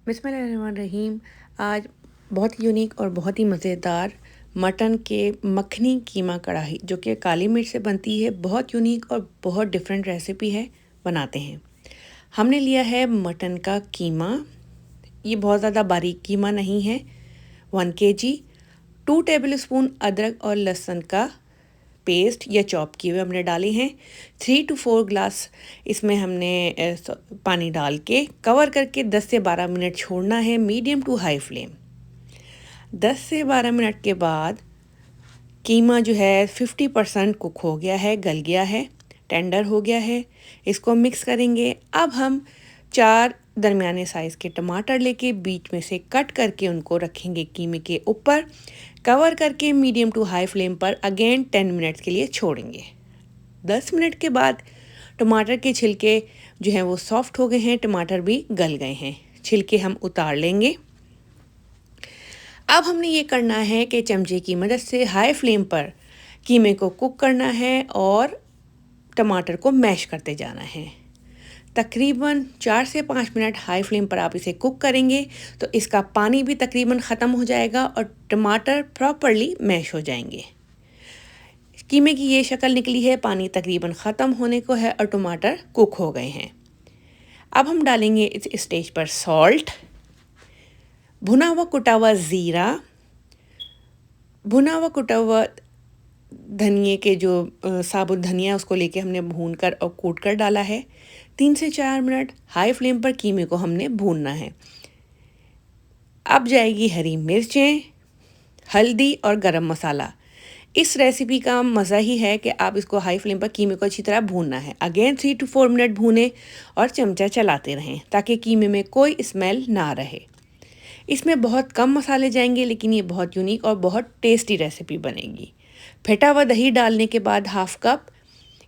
बिस्मिल्लाहिर्रहमानिर्रहीम। आज बहुत ही यूनिक और बहुत ही मज़ेदार मटन के मखनी कीमा कढ़ाई जो कि काली मिर्च से बनती है। बहुत यूनिक और बहुत डिफरेंट रेसिपी है, बनाते हैं। हमने लिया है मटन का कीमा। ये बहुत ज़्यादा बारीक कीमा नहीं है। 1 kg, 2 टेबलस्पून अदरक और लहसुन का पेस्ट या चॉप किए हुए हमने डाले हैं। 3 to 4 ग्लास इसमें हमने पानी डाल के कवर करके 10 से 12 मिनट छोड़ना है, मीडियम टू हाई फ्लेम। 10 से 12 मिनट के बाद कीमा जो है 50% कुक हो गया है, गल गया है, टेंडर हो गया है। इसको मिक्स करेंगे। अब हम 4 दरमियाने साइज़ के टमाटर लेके बीच में से कट करके उनको रखेंगे कीमे के ऊपर, कवर करके मीडियम टू हाई फ्लेम पर अगेन 10 मिनट्स के लिए छोड़ेंगे। 10 मिनट के बाद टमाटर के छिलके जो हैं वो सॉफ्ट हो गए हैं, टमाटर भी गल गए हैं। छिलके हम उतार लेंगे। अब हमने ये करना है कि चमचे की मदद से हाई फ्लेम पर कीमे को कुक करना है और टमाटर को मैश करते जाना है। तकरीबन 4 से 5 मिनट हाई फ्लेम पर आप इसे कुक करेंगे तो इसका पानी भी तकरीबन ख़त्म हो जाएगा और टमाटर प्रॉपरली मैश हो जाएंगे। कीमे की ये शक्ल निकली है, पानी तकरीबन ख़त्म होने को है और टमाटर कुक हो गए हैं। अब हम डालेंगे इस स्टेज पर सॉल्ट, भुना हुआ कुटा हुआ ज़ीरा, भुना हुआ कुटा हुआ धनिए के जो साबुत धनिया उसको लेके हमने भून कर और कूट कर डाला है। 3 से 4 मिनट हाई फ्लेम पर कीमे को हमने भूनना है। अब जाएगी हरी मिर्चें, हल्दी और गरम मसाला। इस रेसिपी का मज़ा ही है कि आप इसको हाई फ्लेम पर कीमे को अच्छी तरह भूनना है। अगेन 3 to 4 मिनट भूनें और चमचा चलाते रहें ताकि कीमे में कोई स्मेल ना रहे। इसमें बहुत कम मसाले जाएंगे लेकिन ये बहुत यूनिक और बहुत टेस्टी रेसिपी बनेगी। फेटा हुआ दही डालने के बाद हाफ कप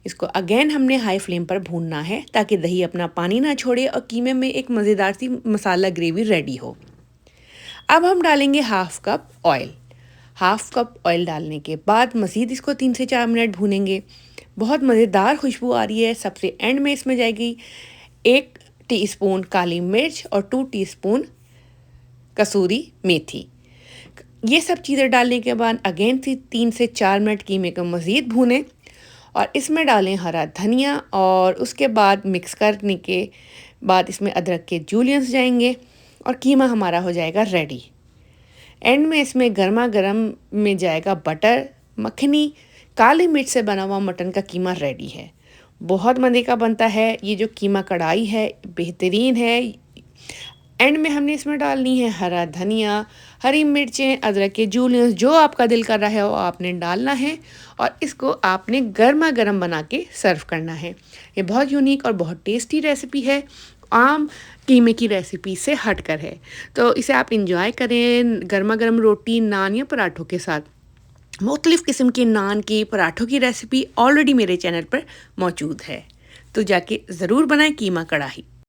इसको अगेन हमने हाई फ्लेम पर भूनना है ताकि दही अपना पानी ना छोड़े और कीमे में एक मज़ेदार सी मसाला ग्रेवी रेडी हो। अब हम डालेंगे half cup oil. Half cup oil डालने के बाद मज़ीद इसको 3 से 4 मिनट भूनेंगे। बहुत मज़ेदार खुशबू आ रही है। सबसे एंड में इसमें जाएगी 1 टीस्पून काली मिर्च और 2 टीस्पून कसूरी मेथी। ये सब चीज़ें डालने के बाद अगेन 3 से 4 मिनट कीमे को मज़ीद भूनें और इसमें डालें हरा धनिया और उसके बाद मिक्स करने के बाद इसमें अदरक के जूलियंस जाएंगे और कीमा हमारा हो जाएगा रेडी। एंड में इसमें गर्मा गर्म में जाएगा बटर। मखनी काली मिर्च से बना हुआ मटन का कीमा रेडी है। बहुत मज़े का बनता है। ये जो कीमा कढ़ाई है बेहतरीन है। एंड में हमने इसमें डालनी है हरा धनिया, हरी मिर्चें, अदरक के जूलियंस, जो आपका दिल कर रहा है वो आपने डालना है और इसको आपने गर्मा गर्म बना के सर्व करना है। ये बहुत यूनिक और बहुत टेस्टी रेसिपी है, आम कीमे की रेसिपी से हटकर है। तो इसे आप इंजॉय करें गर्मा गर्म रोटी, नान या पराठों के साथ। मुख्तलिफ़ किस्म के नान की, पराठों की रेसिपी ऑलरेडी मेरे चैनल पर मौजूद है, तो जाके ज़रूर बनाएं कीमा कढ़ाई।